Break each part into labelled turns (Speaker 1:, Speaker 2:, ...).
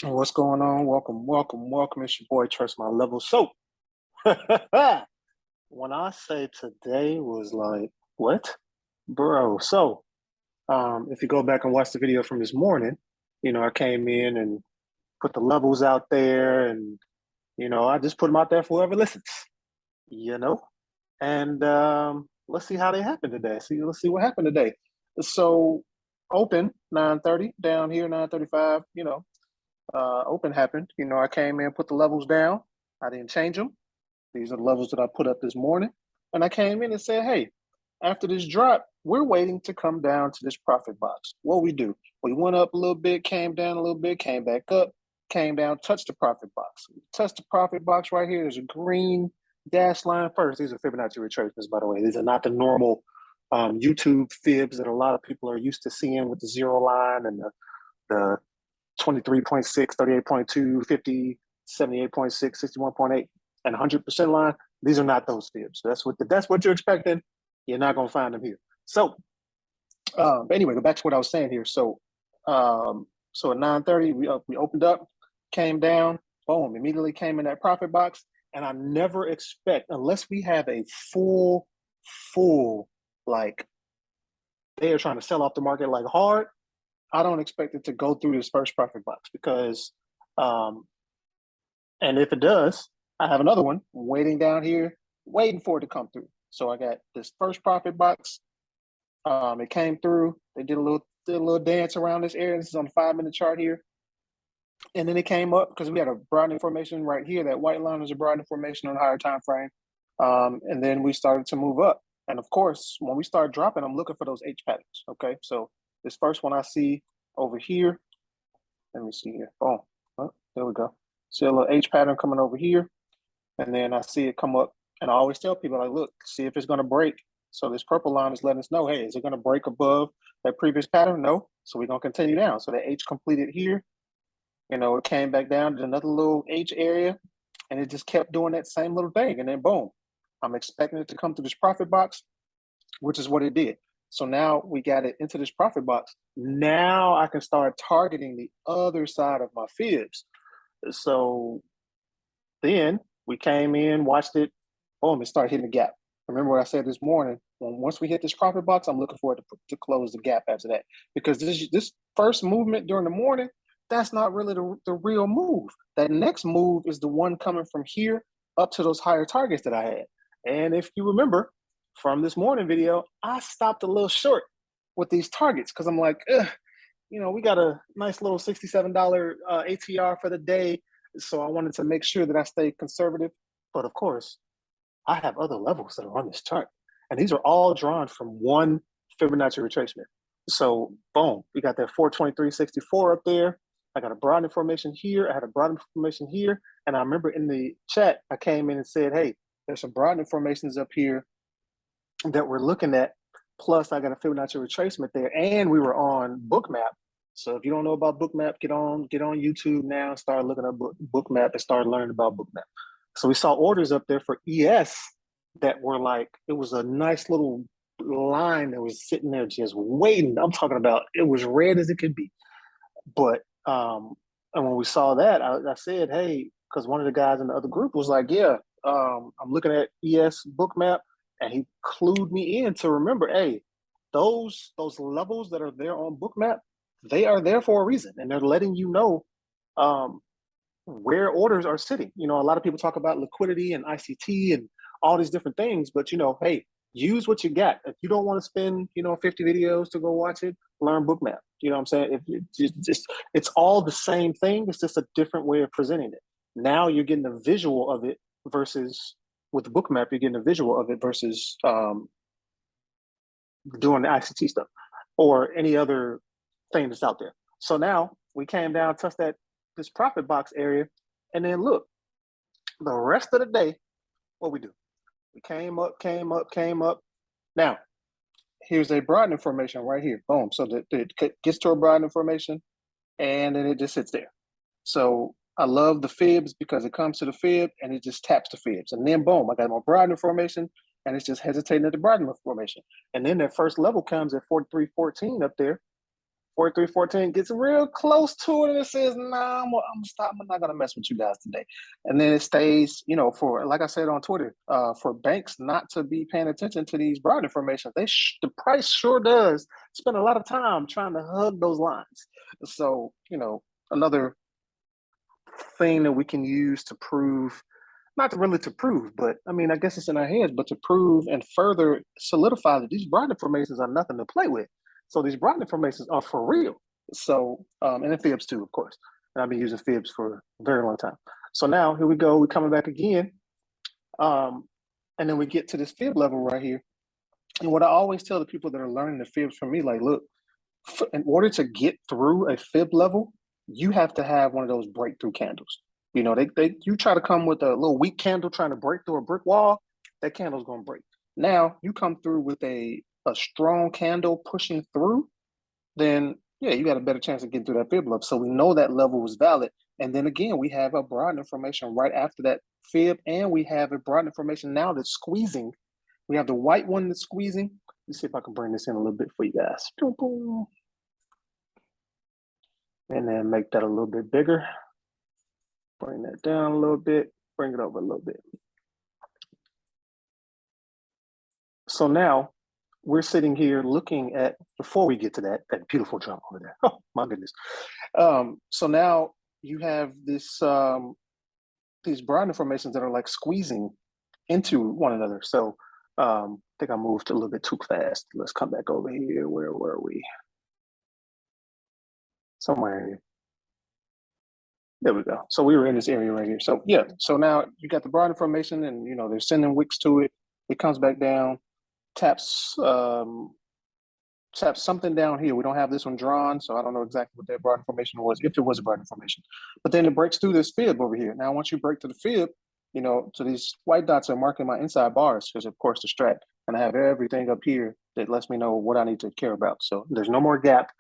Speaker 1: What's going on? Welcome, welcome, welcome. It's your boy, Trust My Level. So, when I say today was like, what? Bro. So, if you go back and watch the video from this morning, I came in and put the levels out there and, I just put them out there for whoever listens, you know? And let's see how they happen today. Let's see what happened today. So, open 9:30 down here, 9:35, open happened. I came in, put the levels down. I didn't change them. These are the levels that I put up this morning. And I came in and said, hey, after this drop, we're waiting to come down to this profit box. What we do? We went up a little bit, came down a little bit, came back up, came down, touched the profit box. Touched the profit box right here. There's a green dash line first. These are Fibonacci retracements, by the way. These are not the normal YouTube fibs that a lot of people are used to seeing with the zero line and the 23.6, 38.2, 50, 78.6, 61.8, and 100% line. These are not those fibs. That's what you're expecting. You're not going to find them here. So, but anyway, go back to what I was saying here. So at 9:30, we opened up, came down, boom, immediately came in that profit box. And I never expect, unless we have a full, like they are trying to sell off the market like hard, I don't expect it to go through this first profit box because, and if it does, I have another one waiting down here, waiting for it to come through. So I got this first profit box. It came through. They did a little dance around this area. This is on the 5-minute chart here. And then it came up because we had a broadening formation right here. That white line was a broadening formation on a higher time frame. And then we started to move up. And of course, when we start dropping, I'm looking for those H patterns. Okay, so this first one I see over here. Let me see here. Oh, there we go. See a little H pattern coming over here. And then I see it come up. And I always tell people, like, look, see if it's going to break. So this purple line is letting us know, hey, is it going to break above that previous pattern? No. So we're going to continue down. So the H completed here. It came back down to another little H area. And it just kept doing that same little thing. And then boom, I'm expecting it to come through this profit box, which is what it did. So now we got it into this profit box. Now I can start targeting the other side of my fibs. So then we came in, watched it, boom, it started hitting the gap. Remember what I said this morning? Once we hit this profit box, I'm looking for it to close the gap after that. Because this first movement during the morning, that's not really the real move. That next move is the one coming from here up to those higher targets that I had. And if you remember from this morning video, I stopped a little short with these targets because I'm like, we got a nice little $67 ATR for the day. So I wanted to make sure that I stayed conservative. But of course, I have other levels that are on this chart. And these are all drawn from one Fibonacci retracement. So boom, we got that 423.64 up there. I got a broadening formation here. I had a broadening formation here. And I remember in the chat, I came in and said, hey, there's some broadening formations up here that we're looking at. Plus, I got a Fibonacci retracement there. And we were on Bookmap. So if you don't know about Bookmap, get on YouTube now and start looking at Bookmap and start learning about Bookmap. So we saw orders up there for ES that were like, it was a nice little line that was sitting there just waiting. I'm talking about, it was red as it could be. But and when we saw that, I said, hey, because one of the guys in the other group was like, yeah, I'm looking at ES Bookmap, and he clued me in to remember, hey, those levels that are there on Bookmap, they are there for a reason, and they're letting you know where orders are sitting. A lot of people talk about liquidity and ICT and all these different things, but hey, use what you got. If you don't want to spend 50 videos to go watch it, learn Bookmap. You know what I'm saying? It's all the same thing. It's just a different way of presenting it. Now you're getting a visual of it versus with the Bookmap, you're getting a visual of it versus doing the ICT stuff or any other thing that's out there. So now we came down, touched this profit box area, and then look, the rest of the day, what we do? We came up. Now, here's a broadening formation right here. Boom. So it gets to a broadening formation, and then it just sits there. So I love the fibs because it comes to the fib, and it just taps the fibs. And then, boom, I got my broadening formation, and it's just hesitating at the broadening formation. And then that first level comes at 43.14 up there, 43.14 gets real close to it, and it says, "Nah, I'm stop. I'm not gonna mess with you guys today." And then it stays, for like I said on Twitter, for banks not to be paying attention to these broad information. The price sure does spend a lot of time trying to hug those lines. So another thing that we can use to prove, not really to prove, but I mean, I guess it's in our heads, but to prove and further solidify that these broad informations are nothing to play with. So these broad informations are for real. So, and then fibs too, of course. And I've been using fibs for a very long time. So now here we go, we're coming back again. And then we get to this fib level right here. And what I always tell the people that are learning the fibs from me, like, look, in order to get through a fib level, you have to have one of those breakthrough candles. You try to come with a little weak candle trying to break through a brick wall, that candle's gonna break. Now you come through with a strong candle pushing through, then yeah, you got a better chance of getting through that fib level. So we know that level was valid. And then again, we have a broad information right after that fib, and we have a broad information now that's squeezing. We have the white one that's squeezing. Let's see if I can bring this in a little bit for you guys. And then make that a little bit bigger. Bring that down a little bit, bring it over a little bit. So now we're sitting here looking at, before we get to that beautiful jump over there. Oh my goodness. So now you have this these broad informations that are like squeezing into one another. So I think I moved a little bit too fast. Let's come back over here. Where were we? Somewhere here. There we go. So we were in this area right here. So yeah, so now you got the broad information, and they're sending wicks to it. It comes back down, taps something down here. We don't have this one drawn, so I don't know exactly what that broad information was, if it was a broad information. But then it breaks through this fib over here. Now, once you break to the fib, so these white dots are marking my inside bars, because of course the strat, and I have everything up here that lets me know what I need to care about. So there's no more gap.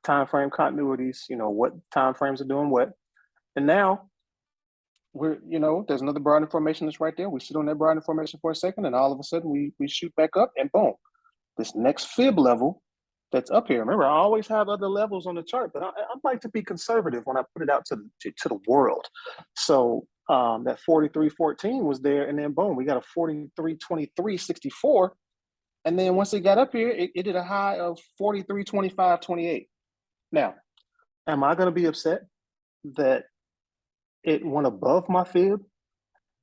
Speaker 1: Time frame continuities, what time frames are doing what. And now we're, there's another broad information that's right there. We sit on that broad information for a second, and all of a sudden we shoot back up, and boom, this next fib level that's up here. Remember, I always have other levels on the chart, but I like to be conservative when I put it out to the world. So that 43.14 was there, and then boom, we got a 43.23.64. And then once it got up here, it did a high of 43.25.28. Now, am I going to be upset that it went above my fib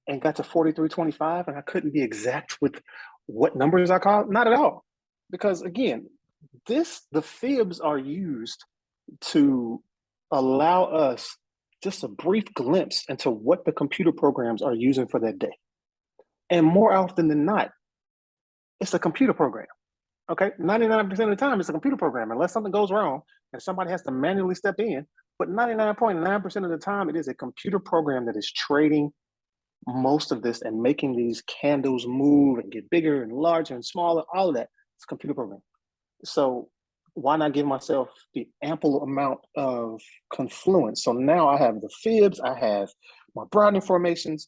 Speaker 1: and got to 43.25 and I couldn't be exact with what numbers I called? Not at all. Because again, the fibs are used to allow us just a brief glimpse into what the computer programs are using for that day. And more often than not, it's a computer program. Okay, 99% of the time, it's a computer program, unless something goes wrong and somebody has to manually step in. But 99.9% of the time, it is a computer program that is trading most of this and making these candles move and get bigger and larger and smaller, all of that. It's a computer program. So why not give myself the ample amount of confluence? So now I have the fibs, I have my broad informations,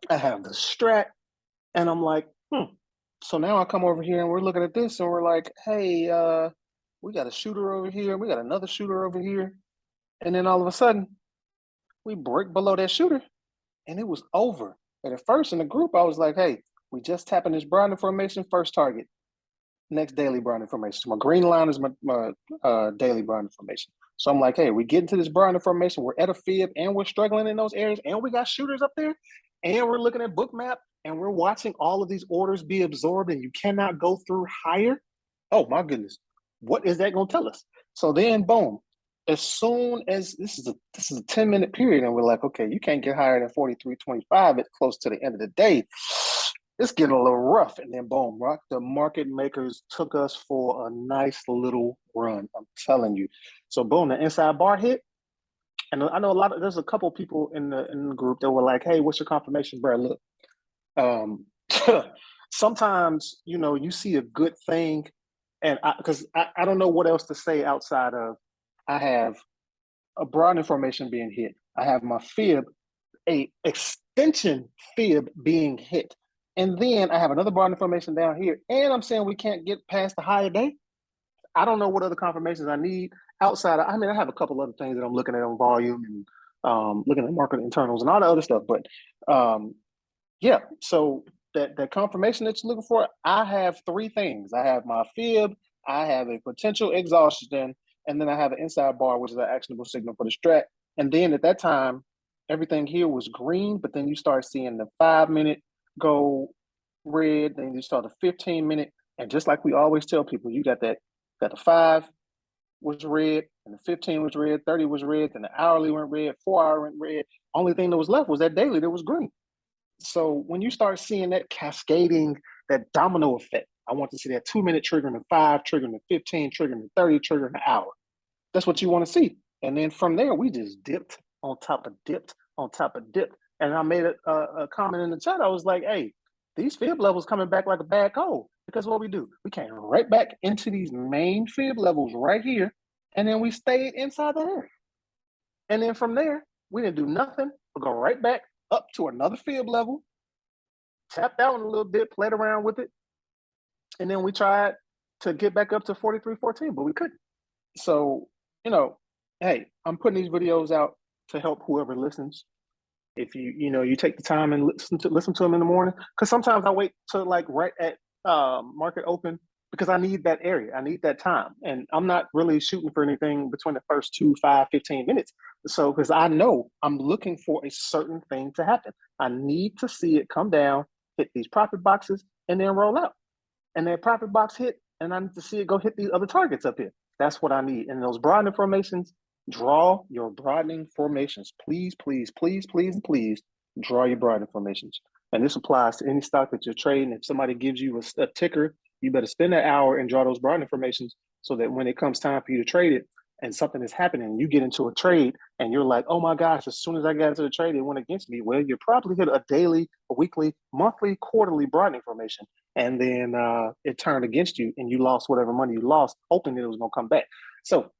Speaker 1: I have the strat, and I'm like, So now I come over here and we're looking at this and we're like, hey, we got a shooter over here. We got another shooter over here. And then all of a sudden, we break below that shooter and it was over. And at first in the group, I was like, hey, we just tapping this broad information, first target. Next daily broad information. So my green line is my daily broad information. So I'm like, hey, we get into this broad information. We're at a fib and we're struggling in those areas and we got shooters up there and we're looking at bookmap and we're watching all of these orders be absorbed and you cannot go through higher. Oh my goodness. What is that going to tell us? So then boom, as soon as this is a 10-minute period and we're like, okay, you can't get higher than 43.25 at close to the end of the day. It's getting a little rough. And then boom, the market makers took us for a nice little run. I'm telling you. So boom, the inside bar hit. And I know there's a couple people in the group that were like, hey, what's your confirmation, bro? Look, sometimes, you see a good thing and because I don't know what else to say outside of, I have a broad information being hit. I have my fib, a extension fib being hit. And then I have another broad information down here. And I'm saying we can't get past the higher day. I don't know what other confirmations I need outside. I mean, I have a couple other things that I'm looking at on volume and looking at market internals and all the other stuff. But yeah, so that confirmation that you're looking for, I have three things. I have my fib, I have a potential exhaustion, and then I have an inside bar, which is an actionable signal for the strat. And then at that time, everything here was green, but then you start seeing the 5-minute go red, then you start the 15-minute, and just like we always tell people, you got the 5 was red, and the 15 was red, 30 was red, and the hourly went red, 4-hour went red. Only thing that was left was that daily that was green. So when you start seeing that cascading, that domino effect, I want to see that 2-minute triggering the 5, triggering the 15, triggering the 30, triggering the hour. That's what you want to see. And then from there, we just dipped on top of dipped on top of dipped. And I made a comment in the chat. I was like, hey, these fib levels coming back like a bad cold. Because what we do, we came right back into these main fib levels right here. And then we stayed inside the area. And then from there, we didn't do nothing but go right back up to another fib level, tapped out a little bit, played around with it. And then we tried to get back up to 43.14, but we couldn't. So, you know, hey, I'm putting these videos out to help whoever listens. If you take the time and listen to them in the morning, because sometimes I wait till like right at market open because I need that area, I need that time, and I'm not really shooting for anything between the first 2, 5, 15 minutes. So because I know I'm looking for a certain thing to happen, I need to see it come down, hit these profit boxes, and then roll out. And that profit box hit, and I need to see it go hit these other targets up here. That's what I need. And those broadening formations, draw your broadening formations. Please, please, please, please, please draw your broadening formations. And this applies to any stock that you're trading. If somebody gives you a ticker, you better spend that hour and draw those broadening formations so that when it comes time for you to trade it and something is happening, you get into a trade and you're like, oh my gosh, as soon as I got into the trade, it went against me. Well, you probably hit a daily, a weekly, monthly, quarterly broadening formation. And then it turned against you and you lost whatever money you lost, hoping that it was going to come back. So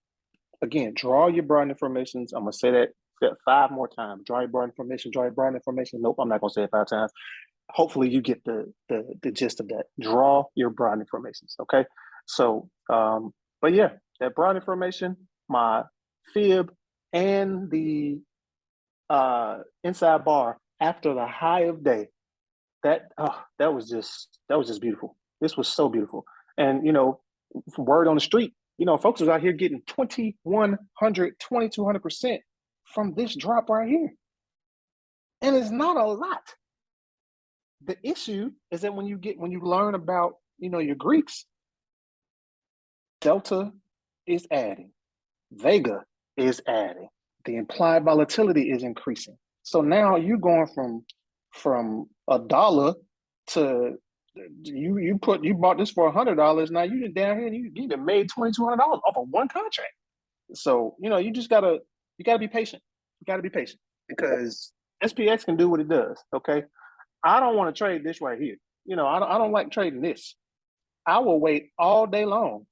Speaker 1: again, draw your broadening formations. I'm going to say that 5 more times. Draw your broadening formation, draw your broadening formation. Nope, I'm not going to say it 5 times. Hopefully you get the gist of that. Draw your broadening formations, okay? So, but yeah, that broadening formation, my fib, and the inside bar after the high of day, that was just beautiful. This was so beautiful. And word on the street, folks was out here getting 2,100, 2,200% from this drop right here. And it's not a lot. The issue is that when you learn about, your Greeks, Delta is adding, Vega is adding, the implied volatility is increasing. So now you're going from $1 to you bought this for $100. Now you just down here and you just made $2,200 off of one contract. So you just gotta be patient. You gotta be patient because SPX can do what it does. Okay, I don't want to trade this right here. I don't like trading this. I will wait all day long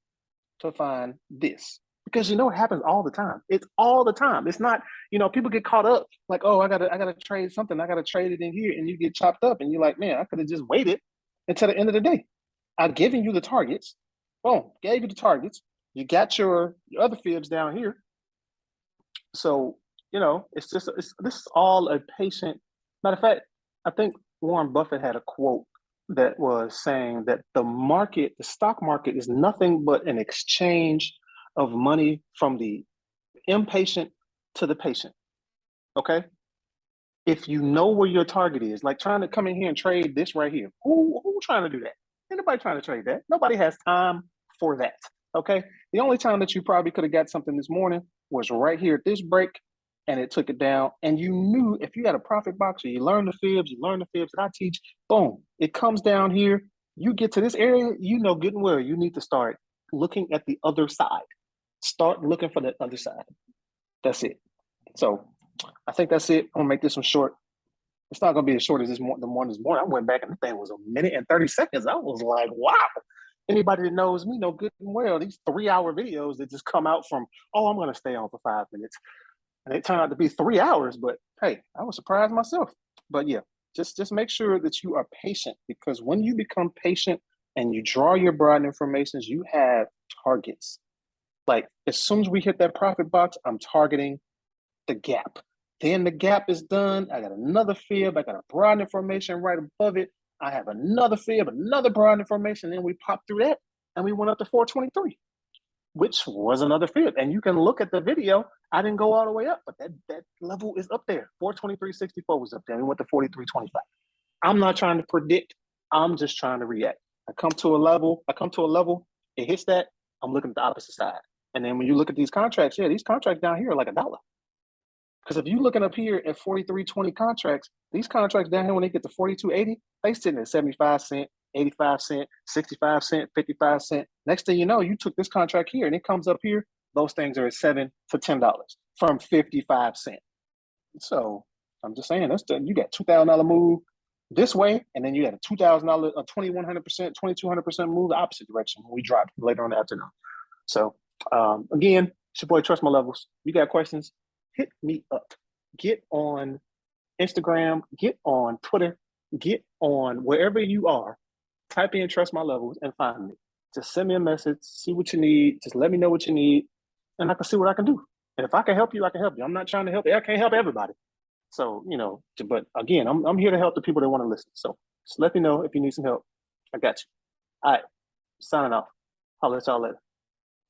Speaker 1: to find this because it happens all the time. It's all the time. It's not, people get caught up like, oh, I gotta trade something. I gotta trade it in here, and you get chopped up, and you're like, man, I could have just waited until the end of the day. I've given you the targets. Boom, gave you the targets. You got your other fibs down here. So this is all a patient. Matter of fact, I think Warren Buffett had a quote that was saying that the stock market is nothing but an exchange of money from the impatient to the patient. Okay? If you know where your target is, like trying to come in here and trade this right here, who trying to do that? Ain't nobody trying to trade that. Nobody has time for that. Okay? The only time that you probably could have got something this morning was right here at this break, and it took it down. And you knew if you had a profit box or you learn the fibs that I teach, boom, it comes down here. You get to this area, good and well, you need to start looking at the other side. Start looking for the other side. That's it. So I think that's it. I'm gonna make this one short. It's not gonna be as short as the one this morning. I went back and the thing was 1 minute and 30 seconds. I was like, wow. Anybody that knows me know good and well these 3-hour videos that just come out from, I'm gonna stay on for 5 minutes. And it turned out to be 3 hours, but hey, I was surprised myself. But yeah, just make sure that you are patient, because when you become patient and you draw your broad informations, you have targets. Like as soon as we hit that profit box, I'm targeting the gap. Then the gap is done. I got another fib. I got a broad information right above it. I have another fib, another broad information. Then we popped through that and we went up to 423, which was another fib. And you can look at the video. I didn't go all the way up, but that level is up there. 423.64 was up there. We went to 43.25. I'm not trying to predict. I'm just trying to react. I come to a level, it hits that, I'm looking at the opposite side. And then when you look at these contracts, yeah, these contracts down here are like $1. Because if you're looking up here at 43.20 contracts, these contracts down here, when they get to 42.80, they sitting at 75 cents, 85 cents, 65 cents, 55 cents. Next thing you know, you took this contract here and it comes up here, those things are at $7 to $10 from 55 cents. So I'm just saying, you got $2,000 move this way, and then you got a $2,000, a 2,100%, 2,200% move the opposite direction when we drop later on the afternoon. So again, it's your boy Trust My Levels. You got questions? Hit me up. Get on Instagram, get on Twitter, get on wherever you are. Type in Trust My Levels and find me. Just send me a message, see what you need. Just let me know what you need, and I can see what I can do. And if I can help you, I can help you. I'm not trying to help you. I can't help everybody. So, but again, I'm here to help the people that want to listen. So just let me know if you need some help. I got you. All right, signing off. I'll let y'all later.